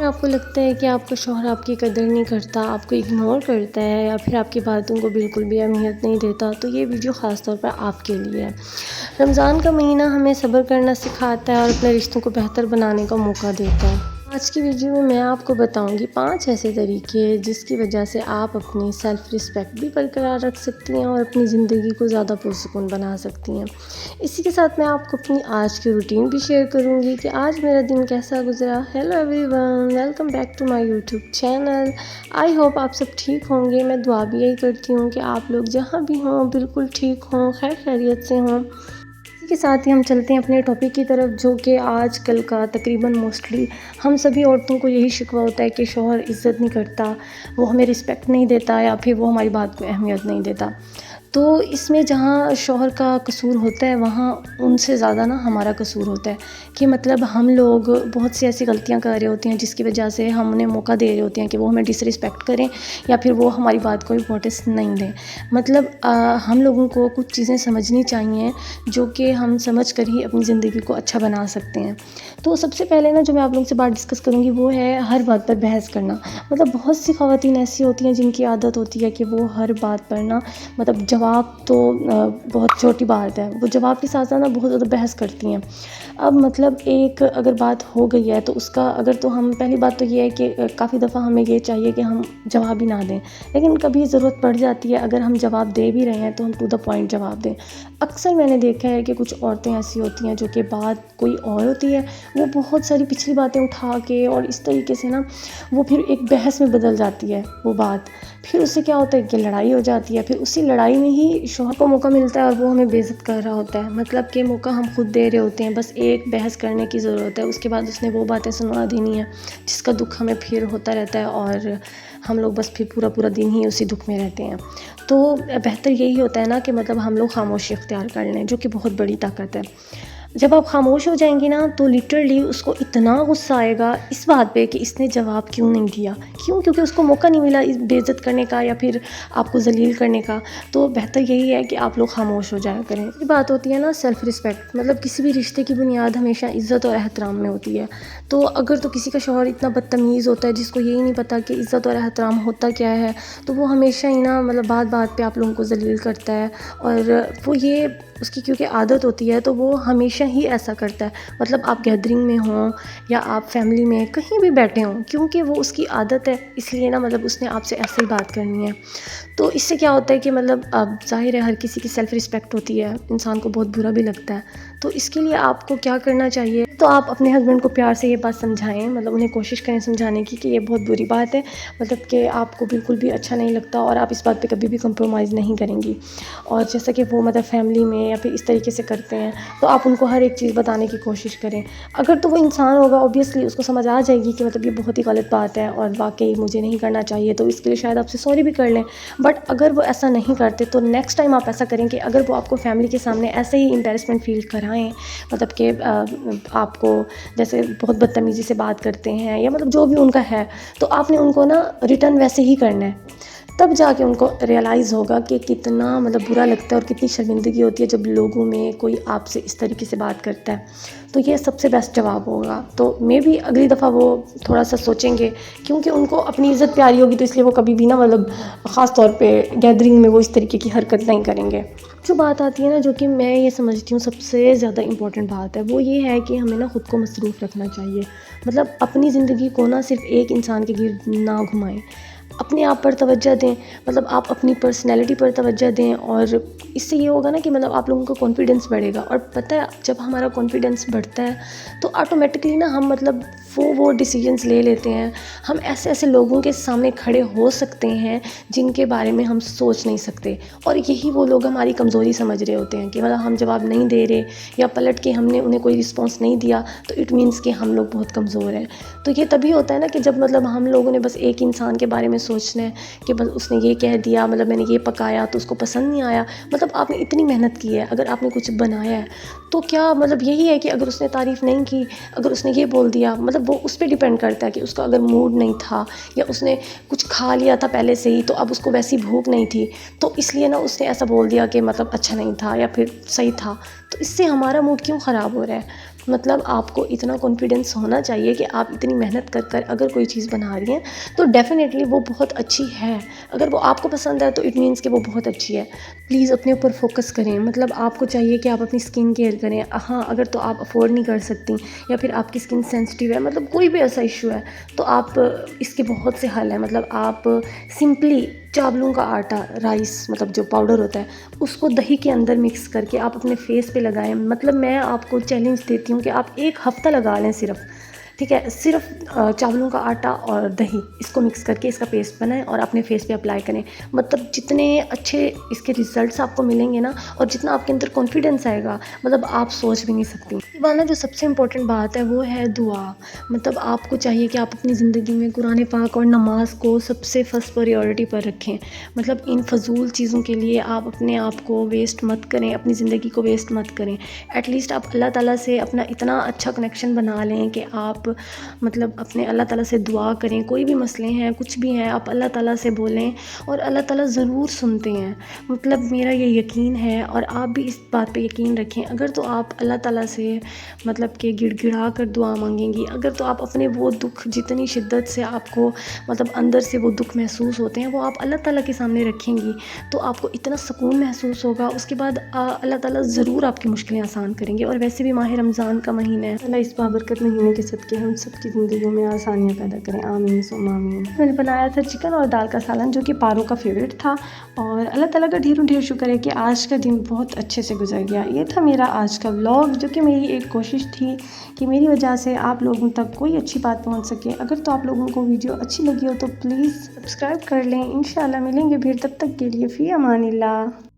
آپ کو لگتا ہے کہ آپ کا شوہر آپ کی قدر نہیں کرتا، آپ کو اگنور کرتا ہے یا پھر آپ کی باتوں کو بالکل بھی اہمیت نہیں دیتا، تو یہ ویڈیو خاص طور پر آپ کے لیے ہے۔ رمضان کا مہینہ ہمیں صبر کرنا سکھاتا ہے اور اپنے رشتوں کو بہتر بنانے کا موقع دیتا ہے۔ آج کی ویڈیو میں آپ کو بتاؤں گی 5 ایسے طریقے جس کی وجہ سے آپ اپنی سیلف رسپیکٹ بھی برقرار رکھ سکتی ہیں اور اپنی زندگی کو زیادہ پرسکون بنا سکتی ہیں۔ اسی کے ساتھ میں آپ کو اپنی آج کی روٹین بھی شیئر کروں گی کہ آج میرا دن کیسا گزرا۔ Hello everyone, welcome back to my YouTube channel. I hope آپ سب ٹھیک ہوں گے۔ میں دعا بھی یہی کرتی ہوں کہ آپ لوگ جہاں بھی ہوں بالکل ٹھیک ہوں، خیر خیریت سے ہوں۔ اسی کے ساتھ ہی ہم چلتے ہیں اپنے ٹاپک کی طرف، جو کہ آج کل کا تقریباً موسٹلی ہم سبھی عورتوں کو یہی شکوہ ہوتا ہے کہ شوہر عزت نہیں کرتا، وہ ہمیں رسپیکٹ نہیں دیتا یا پھر وہ ہماری بات کو اہمیت نہیں دیتا۔ تو اس میں جہاں شوہر کا قصور ہوتا ہے وہاں ان سے زیادہ ہمارا قصور ہوتا ہے کہ مطلب ہم لوگ بہت سی ایسی غلطیاں کر رہے ہوتے ہیں جس کی وجہ سے ہم انہیں موقع دے رہے ہوتے ہیں کہ وہ ہمیں ڈس رسپیکٹ کریں یا پھر وہ ہماری بات کو امپورٹنس نہیں دیں۔ مطلب ہم لوگوں کو کچھ چیزیں سمجھنی چاہیے جو کہ ہم سمجھ کر ہی اپنی زندگی کو اچھا بنا سکتے ہیں۔ تو سب سے پہلے جو میں آپ لوگوں سے بات ڈسکس کروں گی وہ ہے ہر بات پر بحث کرنا۔ مطلب بہت سی خواتین ایسی ہوتی ہیں جن کی عادت ہوتی ہے کہ وہ ہر بات پر مطلب جواب تو بہت چھوٹی بات ہے، وہ جواب کے ساتھ ساتھ بہت زیادہ بحث کرتی ہیں۔ اب مطلب ایک اگر بات ہو گئی ہے تو اس کا اگر تو ہم پہلی بات تو یہ ہے کہ کافی دفعہ ہمیں یہ چاہیے کہ ہم جواب ہی نہ دیں، لیکن کبھی ضرورت پڑ جاتی ہے اگر ہم جواب دے بھی رہے ہیں تو ہم ٹو دا پوائنٹ جواب دیں۔ اکثر میں نے دیکھا ہے کہ کچھ عورتیں ایسی ہوتی ہیں جو کہ بات کوئی اور ہوتی ہے، وہ بہت ساری پچھلی باتیں اٹھا کے اور اس طریقے سے وہ پھر ایک بحث میں بدل جاتی ہے وہ بات۔ پھر اس سے کیا ہوتا ہے کہ لڑائی ہو جاتی ہے، پھر اسی لڑائی میں ہی شوہر کو موقع ملتا ہے اور وہ ہمیں بے عزت کر رہا ہوتا ہے۔ مطلب کہ موقع ہم خود دے رہے ہوتے ہیں، بس ایک بحث کرنے کی ضرورت ہے، اس کے بعد اس نے وہ باتیں سنوا دینی ہے جس کا دکھ ہمیں پھر ہوتا رہتا ہے اور ہم لوگ بس پھر پورا دن ہی اسی دکھ میں رہتے ہیں۔ تو بہتر یہی ہوتا ہے کہ مطلب ہم لوگ خاموشی اختیار کر لیں، جو کہ بہت بڑی طاقت ہے۔ جب آپ خاموش ہو جائیں گی تو لٹرلی اس کو اتنا غصہ آئے گا اس بات پہ کہ اس نے جواب کیوں نہیں دیا، کیونکہ اس کو موقع نہیں ملا بے عزت کرنے کا یا پھر آپ کو ذلیل کرنے کا۔ تو بہتر یہی ہے کہ آپ لوگ خاموش ہو جایا کریں۔ یہ بات ہوتی ہے سیلف رسپیکٹ، مطلب کسی بھی رشتے کی بنیاد ہمیشہ عزت اور احترام میں ہوتی ہے۔ تو اگر تو کسی کا شوہر اتنا بدتمیز ہوتا ہے جس کو یہی نہیں پتہ کہ عزت اور احترام ہوتا کیا ہے، تو وہ ہمیشہ ہی مطلب بات پہ آپ لوگوں کو ذلیل کرتا ہے، اور وہ یہ اس کی کیونکہ عادت ہوتی ہے تو وہ ہمیشہ ہی ایسا کرتا ہے۔ مطلب آپ گیدرنگ میں ہوں یا آپ فیملی میں کہیں بھی بیٹھے ہوں، کیونکہ وہ اس کی عادت ہے، اس لیے مطلب اس نے آپ سے ایسے ہی بات کرنی ہے۔ تو اس سے کیا ہوتا ہے کہ مطلب اب ظاہر ہے ہر کسی کی سیلف رسپیکٹ ہوتی ہے، انسان کو بہت برا بھی لگتا ہے۔ تو اس کے لیے آپ کو کیا کرنا چاہیے، تو آپ اپنے ہسبینڈ کو پیار سے یہ بات سمجھائیں، مطلب انہیں کوشش کریں سمجھانے کی کہ یہ بہت بری بات ہے، مطلب کہ آپ کو بالکل بھی اچھا نہیں لگتا اور آپ اس بات پہ کبھی بھی کمپرومائز نہیں کریں گی۔ اور جیسا کہ وہ مطلب فیملی میں یا پھر اس طریقے سے کرتے ہیں تو آپ ان کو ہر ایک چیز بتانے کی کوشش کریں۔ اگر تو وہ انسان ہوگا اوبیسلی اس کو سمجھ آ جائے گی کہ مطلب یہ بہت ہی غلط بات ہے اور واقعی مجھے نہیں کرنا چاہیے، تو اس کے لیے شاید آپ سے سوری بھی کر لیں۔ بٹ اگر وہ ایسا نہیں کرتے تو نیکسٹ ٹائم آپ ایسا کریں کہ اگر وہ آپ کو فیملی کے سامنے ایسے ہی امبیرسمنٹ فیل کرائیں، مطلب کہ آپ کو جیسے بہت بدتمیزی سے بات کرتے ہیں یا مطلب جو بھی ان کا ہے، تو آپ نے ان کو ریٹرن ویسے ہی کرنا ہے۔ تب جا کے ان کو ریئلائز ہوگا کہ کتنا مطلب برا لگتا ہے اور کتنی شرمندگی ہوتی ہے جب لوگوں میں کوئی آپ سے اس طریقے سے بات کرتا ہے۔ تو یہ سب سے بیسٹ جواب ہوگا۔ تو میں بھی اگلی دفعہ وہ تھوڑا سا سوچیں گے، کیونکہ ان کو اپنی عزت پیاری ہوگی تو اس لیے وہ کبھی بھی مطلب خاص طور پہ گیدرنگ میں وہ اس طریقے کی حرکت نہیں کریں گے۔ جو بات آتی ہے جو کہ میں یہ سمجھتی ہوں سب سے زیادہ امپورٹنٹ بات ہے، وہ یہ ہے کہ ہمیں خود کو مصروف رکھنا چاہیے۔ مطلب اپنی زندگی کو صرف ایک انسان کے گرد نہ گھمائیں، اپنے آپ پر توجہ دیں، مطلب آپ اپنی پرسنالٹی پر توجہ دیں، اور اس سے یہ ہوگا کہ مطلب آپ لوگوں کا کانفیڈنس بڑھے گا۔ اور پتہ ہے جب ہمارا کانفیڈنس بڑھتا ہے تو آٹومیٹکلی ہم مطلب وہ ڈیسیجنز لے لیتے ہیں، ہم ایسے لوگوں کے سامنے کھڑے ہو سکتے ہیں جن کے بارے میں ہم سوچ نہیں سکتے، اور یہی وہ لوگ ہماری کمزوری سمجھ رہے ہوتے ہیں کہ مطلب ہم جواب نہیں دے رہے یا پلٹ کے ہم نے انہیں کوئی رسپانس نہیں دیا تو اٹ مینس کہ ہم لوگ بہت کمزور ہیں۔ تو یہ تبھی ہوتا ہے کہ جب مطلب ہم لوگوں نے بس ایک انسان کے بارے میں سوچنا ہے کہ بس اس نے یہ کہہ دیا، مطلب میں نے یہ پکایا تو اس کو پسند نہیں آیا۔ مطلب آپ نے اتنی محنت کی ہے، اگر آپ نے کچھ بنایا ہے تو کیا مطلب یہی ہے کہ اگر اس نے تعریف نہیں کی، اگر اس نے یہ بول دیا، مطلب وہ اس پہ ڈیپینڈ کرتا ہے کہ اس کا اگر موڈ نہیں تھا یا اس نے کچھ کھا لیا تھا پہلے سے ہی تو اب اس کو ویسی بھوک نہیں تھی، تو اس لیے اس نے ایسا بول دیا کہ مطلب اچھا نہیں تھا یا پھر صحیح تھا، تو اس سے ہمارا موڈ کیوں خراب ہو رہا ہے؟ مطلب آپ کو اتنا کانفیڈنس ہونا چاہیے کہ آپ اتنی محنت کر کر اگر کوئی چیز بنا رہی ہیں تو ڈیفینیٹلی وہ بہت اچھی ہے. اگر وہ آپ کو پسند ہے تو اٹ مینس کہ وہ بہت اچھی ہے. پلیز اپنے اوپر فوکس کریں. مطلب آپ کو چاہیے کہ آپ اپنی اسکن کیئر کریں. ہاں اگر تو آپ افورڈ نہیں کر سکتی یا پھر آپ کی اسکن سینسٹیو ہے، مطلب کوئی بھی ایسا ایشو ہے، تو آپ اس کے بہت سے حل ہیں. مطلب آپ سمپلی چاولوں کا آٹا، رائس مطلب جو پاؤڈر ہوتا ہے، اس کو دہی کے اندر مکس کر کے آپ اپنے فیس پہ لگائیں. مطلب میں آپ کو چیلنج دیتی ہوں کہ آپ ایک ہفتہ لگا لیں صرف، ٹھیک ہے، صرف چاولوں کا آٹا اور دہی اس کو مکس کر کے اس کا پیسٹ بنائیں اور اپنے فیس پہ اپلائی کریں. مطلب جتنے اچھے اس کے ریزلٹس آپ کو ملیں گے نا، اور جتنا آپ کے اندر کانفیڈنس آئے گا، مطلب آپ سوچ بھی نہیں سکتی. ایوانا جو سب سے امپورٹنٹ بات ہے وہ ہے دعا. مطلب آپ کو چاہیے کہ آپ اپنی زندگی میں قرآن پاک اور نماز کو سب سے فرسٹ پریورٹی پر رکھیں. مطلب ان فضول چیزوں کے لیے آپ اپنے آپ کو ویسٹ مت کریں، اپنی زندگی کو ویسٹ مت کریں. ایٹ لیسٹ آپ اللہ تعالیٰ سے اپنا اتنا اچھا کنیکشن بنا لیں کہ آپ مطلب اپنے اللہ تعالیٰ سے دعا کریں. کوئی بھی مسئلے ہیں، کچھ بھی ہیں، آپ اللہ تعالیٰ سے بولیں اور اللہ تعالیٰ ضرور سنتے ہیں. مطلب میرا یہ یقین ہے اور آپ بھی اس بات پہ یقین رکھیں. اگر تو آپ اللہ تعالیٰ سے مطلب کہ گڑ گڑا کر دعا مانگیں گی، اگر تو آپ اپنے وہ دکھ جتنی شدت سے آپ کو مطلب اندر سے وہ دکھ محسوس ہوتے ہیں وہ آپ اللہ تعالیٰ کے سامنے رکھیں گی، تو آپ کو اتنا سکون محسوس ہوگا. اس کے بعد اللہ تعالیٰ ضرور آپ کی مشکلیں آسان کریں گے. اور ویسے بھی ماہ رمضان کا مہینہ ہے، اللہ اس بابرکت مہینے کے صدقے ہم سب کی زندگیوں میں آسانیاں پیدا کریں. آمین ثم آمین. میں نے بنایا تھا چکن اور دال کا سالن جو کہ پارو کا فیوریٹ تھا، اور اللہ تعالیٰ کا ڈھیروں ڈھیر شکر ہے کہ آج کا دن بہت اچھے سے گزر گیا. یہ تھا میرا آج کا ولاگ، جو کہ میری ایک کوشش تھی کہ میری وجہ سے آپ لوگوں تک کوئی اچھی بات پہنچ سکے. اگر تو آپ لوگوں کو ویڈیو اچھی لگی ہو تو پلیز سبسکرائب کر لیں. انشاءاللہ ملیں گے پھر، تب تک کے لیے فی امان اللہ.